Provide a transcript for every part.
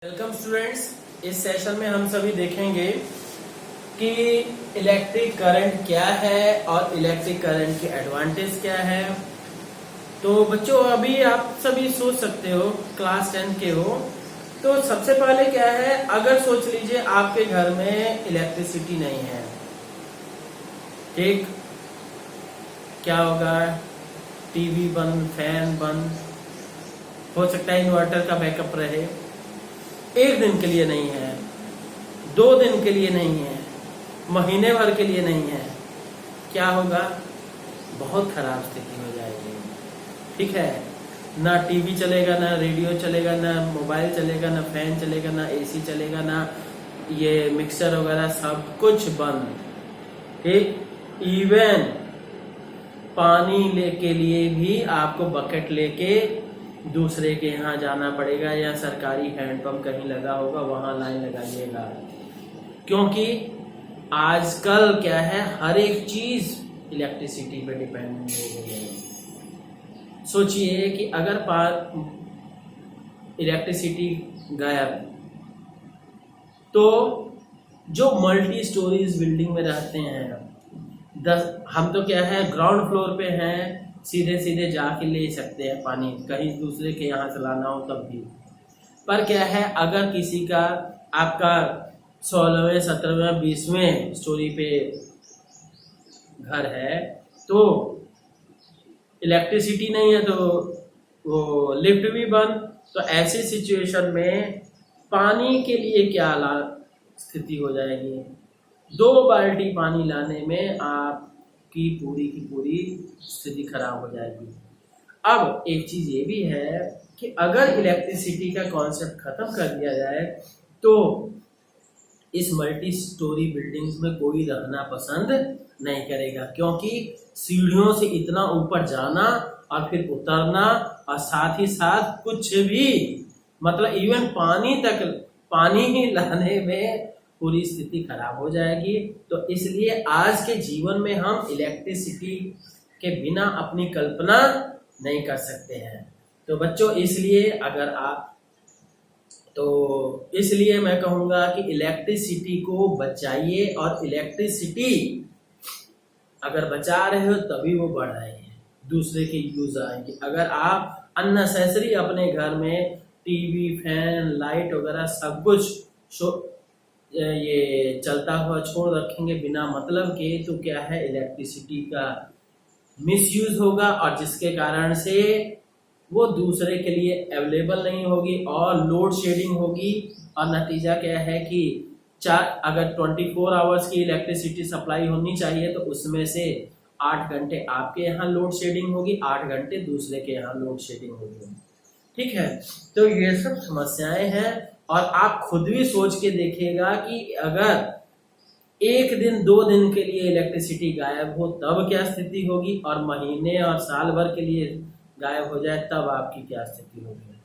Welcome students. इस session में हम सभी देखेंगे कि इलेक्ट्रिक करंट क्या है और इलेक्ट्रिक करंट के एडवांटेज क्या है। तो बच्चों, अभी आप सभी सोच सकते हो, क्लास 10 के हो, तो सबसे पहले क्या है, अगर सोच लीजिए आपके घर में इलेक्ट्रिसिटी नहीं है, ठीक, क्या होगा? टीवी बंद, फैन बंद, हो सकता है इन्वर्टर का बैकअप रहे, एक दिन के लिए नहीं है, 2 दिन के लिए नहीं है, महीने भर के लिए नहीं है, क्या होगा? बहुत खराब स्थिति हो जाएगी। ठीक है, ना टीवी चलेगा, ना रेडियो चलेगा, ना मोबाइल चलेगा, ना फैन चलेगा, ना एसी चलेगा, ना ये मिक्सर वगैरह, सब कुछ बंद। ठीक, इवन पानी के लिए भी आपको बकेट लेके दूसरे के यहाँ जाना पड़ेगा, या सरकारी हैंडपंप कहीं लगा होगा वहां लाइन लगाइएगा, क्योंकि आजकल क्या है, हर एक चीज इलेक्ट्रिसिटी पे डिपेंड हो गई है। सोचिए कि अगर इलेक्ट्रिसिटी गायब, तो जो मल्टी स्टोरीज बिल्डिंग में रहते हैं, हम तो क्या है, ग्राउंड फ्लोर पे हैं, सीधे सीधे जाके ले सकते हैं पानी, कहीं दूसरे के यहाँ से लाना हो तब भी। पर क्या है, अगर किसी का, आपका 16वें 17वें 20वें स्टोरी पे घर है, तो इलेक्ट्रिसिटी नहीं है, तो वो लिफ्ट भी बंद, तो ऐसी सिचुएशन में पानी के लिए क्या स्थिति हो जाएगी? 2 बाल्टी पानी लाने में आपकी पूरी की पूरी स्थिति खराब हो जाएगी। अब एक चीज ये भी है कि अगर इलेक्ट्रिसिटी का कॉन्सेप्ट खत्म कर दिया जाए, तो इस मल्टी स्टोरी बिल्डिंग्स में कोई रहना पसंद नहीं करेगा, क्योंकि सीढ़ियों से इतना ऊपर जाना और फिर उतरना, और साथ ही साथ कुछ भी, मतलब इवन पानी ही लाने में पूरी स्थिति खराब हो जाएगी। तो इसलिए आज के जीवन में हम इलेक्ट्रिसिटी के बिना अपनी कल्पना नहीं कर सकते हैं। तो बच्चों, इसलिए मैं कहूँगा कि इलेक्ट्रिसिटी को बचाइए, और इलेक्ट्रिसिटी अगर बचा रहे हो तभी वो बढ़ रही है, दूसरे के यूज आएंगे। अगर आप अननेसेसरी अपने घर में टीवी, फैन, लाइट वगैरह सब कुछ ये चलता हुआ छोड़ रखेंगे बिना मतलब के, तो क्या है, इलेक्ट्रिसिटी का मिसयूज होगा, और जिसके कारण से वो दूसरे के लिए अवेलेबल नहीं होगी और लोड शेडिंग होगी। और नतीजा क्या है कि अगर 24 आवर्स की इलेक्ट्रिसिटी सप्लाई होनी चाहिए, तो उसमें से 8 घंटे आपके यहाँ लोड शेडिंग होगी, 8 घंटे दूसरे के यहाँ लोड शेडिंग होगी। ठीक है, तो ये सब समस्याएं हैं, और आप खुद भी सोच के देखिएगा कि अगर 1 दिन 2 दिन के लिए इलेक्ट्रिसिटी गायब हो तब क्या स्थिति होगी, और महीने और साल भर के लिए गायब हो जाए तब आपकी क्या स्थिति होगी।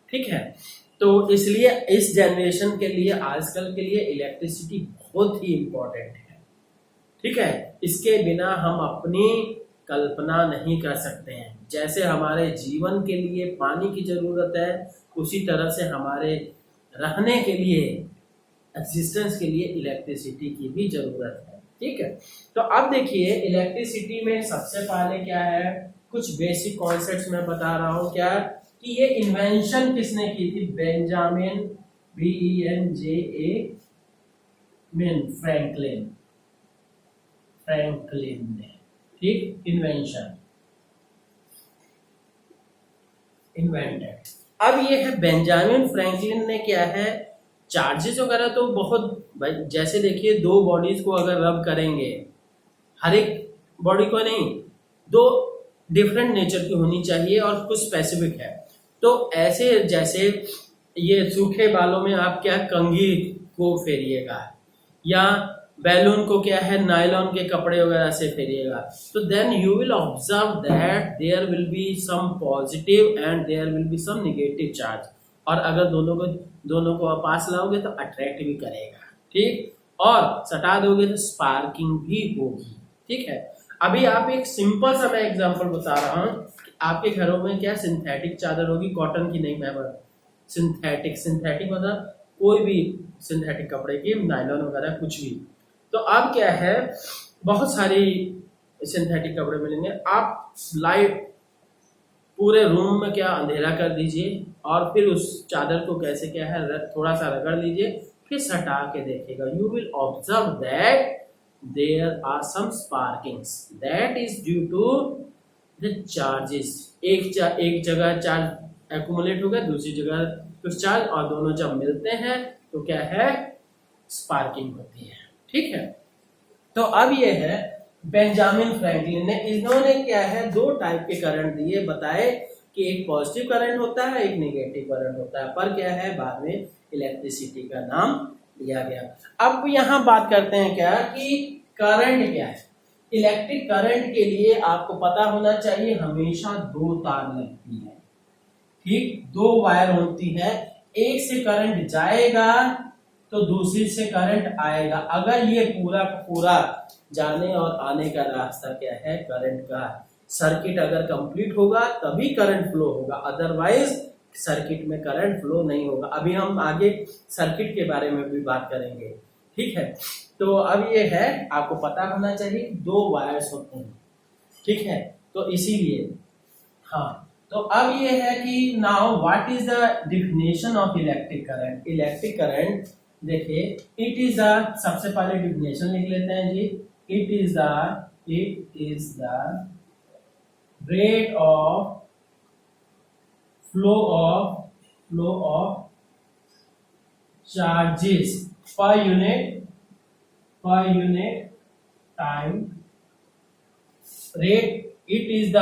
ठीक है, तो इसलिए इस जनरेशन के लिए, आजकल के लिए इलेक्ट्रिसिटी बहुत ही इम्पोर्टेंट है। ठीक है, इसके बिना हम अपनी कल्पना नहीं कर सकते हैं। जैसे हमारे जीवन के लिए पानी की जरूरत है, उसी तरह से हमारे रहने के लिए, एग्जिस्टेंस के लिए इलेक्ट्रिसिटी की भी जरूरत है। ठीक है, तो अब देखिए, इलेक्ट्रिसिटी में सबसे पहले क्या है, कुछ बेसिक कॉन्सेप्ट्स मैं बता रहा हूं। क्या कि ये इन्वेंशन किसने की थी? बेंजामिन फ्रैंकलिन ने। ठीक, इन्वेंटेड। अब ये है बेंजामिन फ्रैंकलिन ने क्या है, चार्जेस वगैरह तो बहुत, जैसे देखिए 2 बॉडीज को अगर रब करेंगे, हर एक बॉडी को नहीं, 2 डिफरेंट नेचर की होनी चाहिए और कुछ स्पेसिफिक है। तो ऐसे जैसे ये सूखे बालों में आप क्या कंघी को फेरिएगा, या बैलून को क्या है, नायलॉन के कपड़े वगैरह से फेरिएगा, तो then you will observe that there will be some positive and there will be some negative charge. और अगर दोनों को पास लाओगे तो अट्रैक्ट भी करेगा, ठीक, और सटा दोगे तो स्पार्किंग भी होगी। ठीक है, अभी आप एक सिंपल सा मैं एग्जांपल बता रहा हूँ, आपके घरों में क्या सिंथेटिक चादर होगी, कॉटन की नहीं, मैं सिंथेटिक मतलब कोई भी सिंथेटिक कपड़े की, नायलॉन वगैरह कुछ भी। तो अब क्या है, बहुत सारी सिंथेटिक कपड़े मिलेंगे। आप लाइट पूरे रूम में क्या अंधेरा कर दीजिए और फिर उस चादर को कैसे क्या है थोड़ा सा रगड़ लीजिए, फिर सटा के देखिएगा, you will observe that there are some sparkings, that is due to the charges. एक जगह चार्ज एक्यूमुलेट हो गया, दूसरी जगह कुछ चार्ज, और दोनों जब मिलते हैं तो क्या है, स्पार्किंग होती है। ठीक है, तो अब ये है बेंजामिन फ्रैंकलिन ने, इन्होंने क्या है दो टाइप के करंट दिए, बताए कि एक पॉजिटिव करंट होता है, एक नेगेटिव करंट होता है, पर क्या है बाद में इलेक्ट्रिसिटी का नाम लिया गया। अब यहाँ बात करते हैं क्या कि करंट क्या है। इलेक्ट्रिक करंट के लिए आपको पता होना चाहिए हमेशा दो तार लगती है, ठीक, दो वायर होती है, एक से करंट जाएगा तो दूसरी से करंट आएगा। अगर ये पूरा पूरा जाने और आने का रास्ता क्या है करंट का, सर्किट अगर कंप्लीट होगा तभी करंट फ्लो होगा, अदरवाइज सर्किट में करंट फ्लो नहीं होगा। अभी हम आगे सर्किट के बारे में भी बात करेंगे। ठीक है, तो अब ये है आपको पता होना चाहिए दो वायर्स होते हैं। ठीक है, तो इसीलिए हाँ, तो अब ये है कि now what is the definition of electric current. Electric current देखिए, इट इज द, सबसे पहले डिफिनेशन लिख लेते हैं जी, it is the rate of flow of charges per unit time rate. It is the,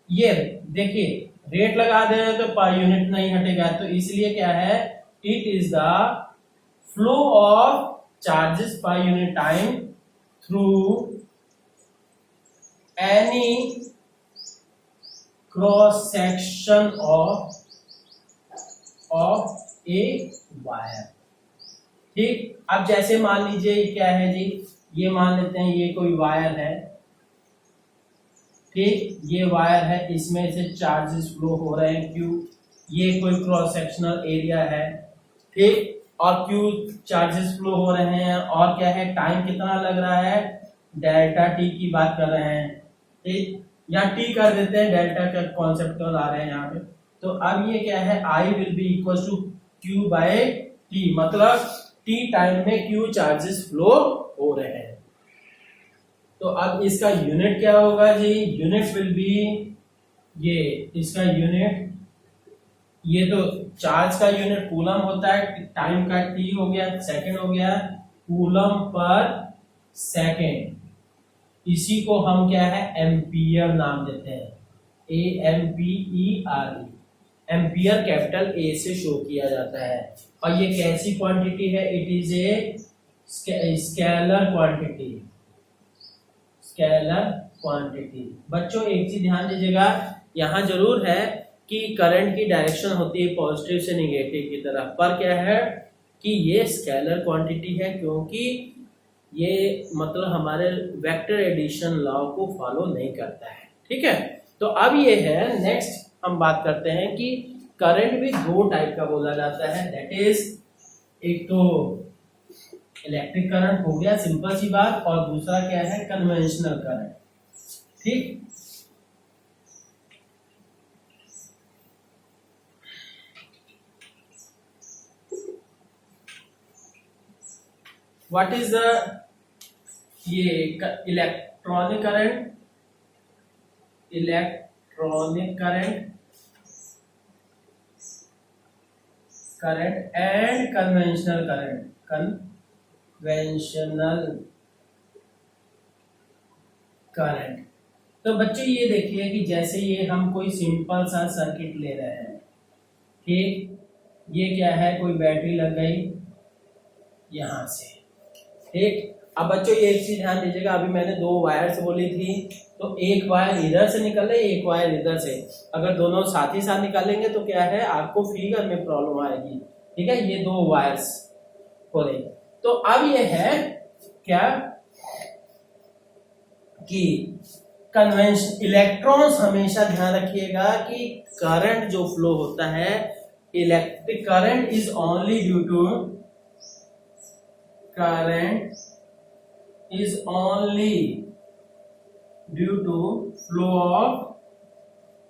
ये देखिए रेट लगा दे तो पर यूनिट नहीं हटेगा, तो इसलिए क्या है, it is the flow of charges per unit time through any cross section of a wire. ठीक, अब जैसे मान लीजिए क्या है जी, ये मान लेते हैं ये कोई वायर है, ठीक, ये वायर है, इसमें से चार्जेस फ्लो हो रहे हैं क्यू, ये कोई क्रॉस सेक्शनल एरिया है, ठीक, और क्यू चार्जेस फ्लो हो रहे हैं, और क्या है टाइम कितना लग रहा है, डेल्टा टी की बात कर रहे हैं, ठीक, या टी कर देते हैं, डेल्टा का कॉन्सेप्ट तो ला रहे हैं यहाँ पे। तो अब ये क्या है, I will be equal to Q by T, मतलब टी टाइम में क्यू चार्जेस फ्लो हो रहे हैं। तो अब इसका यूनिट क्या होगा जी, यूनिट विल बी, ये इसका यूनिट, ये तो चार्ज का यूनिट कूलम होता है, टाइम का टी हो गया, सेकंड हो गया, कूलम पर सेकंड, इसी को हम क्या है एम्पियर नाम देते हैं, AMPERE, एम्पियर कैपिटल ए से शो किया जाता है। और ये कैसी क्वांटिटी है, it is a scalar quantity. बच्चों एक चीज ध्यान दीजिएगा, यहाँ जरूर है कि करंट की डायरेक्शन होती है पॉजिटिव से निगेटिव की तरफ, पर क्या है कि ये स्केलर क्वांटिटी है, क्योंकि ये मतलब हमारे वेक्टर एडिशन लॉ को फॉलो नहीं करता है। ठीक है, तो अब ये है, नेक्स्ट हम बात करते हैं कि करंट भी दो टाइप का बोला जाता है, दैट इज एक तो इलेक्ट्रिक करंट हो गया सिंपल सी बात, और दूसरा क्या है कन्वेंशनल करंट। ठीक, व्हाट इज द, ये electronic current and conventional current. तो बच्चों ये देखिए कि जैसे ये हम कोई सिंपल सा सर्किट ले रहे हैं, ठीक, ये क्या है कोई बैटरी लग गई यहां से, ठीक। अब बच्चों ये एक चीज ध्यान दीजिएगा, अभी मैंने दो वायर्स बोली थी, तो एक वायर इधर से निकले, एक वायर इधर से, अगर दोनों साथ ही साथ निकालेंगे तो क्या है आपको फिगर में प्रॉब्लम आएगी। ठीक है, ये दो वायर्स हो रही, तो अब ये है क्या कि कन्वेंशन इलेक्ट्रॉन्स, हमेशा ध्यान रखिएगा कि करंट जो फ्लो होता है electric current is only due to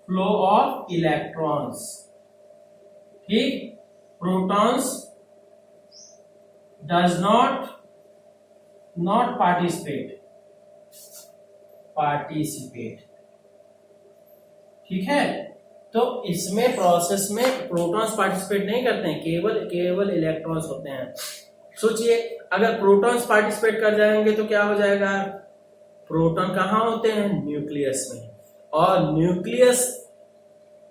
flow of electrons. ठीक, प्रोटॉन्स डज नॉट पार्टिसिपेट। ठीक है, तो इसमें प्रोसेस में प्रोटॉन्स पार्टिसिपेट नहीं करते हैं, केवल इलेक्ट्रॉन्स होते हैं। सोचिए, अगर प्रोटॉन्स पार्टिसिपेट कर जाएंगे तो क्या हो जाएगा? प्रोटॉन कहाँ होते हैं? न्यूक्लियस में, और न्यूक्लियस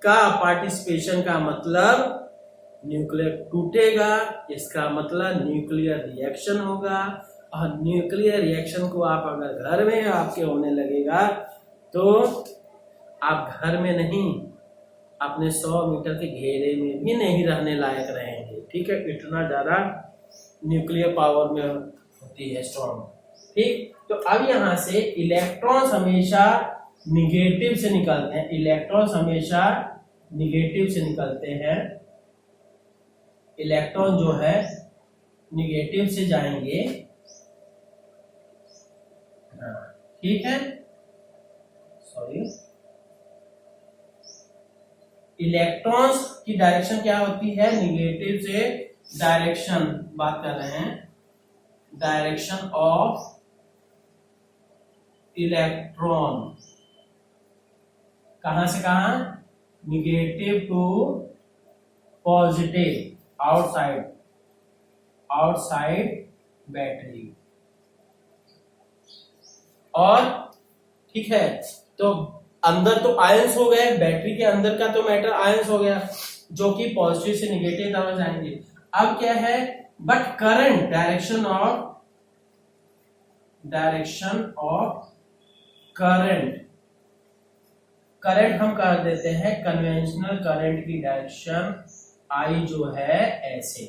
का पार्टिसिपेशन का मतलब न्यूक्लियर टूटेगा, इसका मतलब न्यूक्लियर रिएक्शन होगा। और न्यूक्लियर रिएक्शन को आप अगर घर में आपके होने लगेगा तो आप घर में नहीं, अपने 100 मीटर के घेरे में भी नहीं रहने लायक रहेंगे। ठीक है, इतना ज्यादा न्यूक्लियर पावर में होती है स्ट्रॉन्ग। ठीक, तो अब यहां से इलेक्ट्रॉन्स हमेशा निगेटिव से निकलते हैं। इलेक्ट्रॉन्स हमेशा निगेटिव से निकलते हैं। इलेक्ट्रॉन जो है निगेटिव से जाएंगे। ठीक है, सॉरी, इलेक्ट्रॉन्स की डायरेक्शन क्या होती है? निगेटिव से डायरेक्शन बात कर रहे हैं। डायरेक्शन ऑफ इलेक्ट्रॉन कहां से कहां? Negative to positive, outside battery. और ठीक है, तो अंदर तो आयंस हो गए, बैटरी के अंदर का तो मैटर आयंस हो गया, जो कि पॉजिटिव से निगेटिव तरफ जाएंगे। अब क्या है? But current, direction of current हम कर देते हैं कन्वेंशनल करंट की डायरेक्शन आई जो है ऐसे।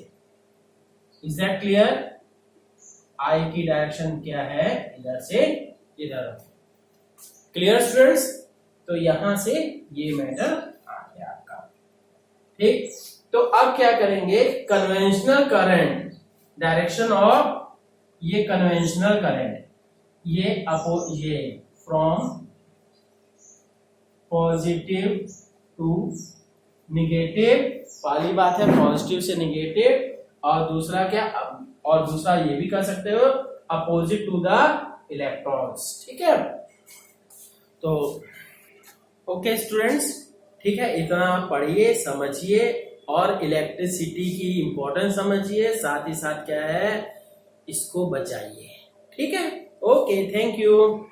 Is that clear? आई की डायरेक्शन क्या है? इधर से इधर। Clear students? तो यहां से ये मैटर आ गया आपका। ठीक, तो अब क्या करेंगे? कन्वेंशनल करंट, डायरेक्शन ऑफ ये कन्वेंशनल करंट, ये फ्रॉम पॉजिटिव टू निगेटिव वाली बात है, पॉजिटिव से निगेटिव। और दूसरा क्या? और दूसरा ये भी कर सकते हो, अपोजिट टू द इलेक्ट्रॉन्स। ठीक है, तो ओके स्टूडेंट्स, ठीक है, इतना पढ़िए, समझिए और इलेक्ट्रिसिटी की इंपॉर्टेंस समझिए, साथ ही साथ क्या है, इसको बचाइए। ठीक है, ओके, थैंक यू।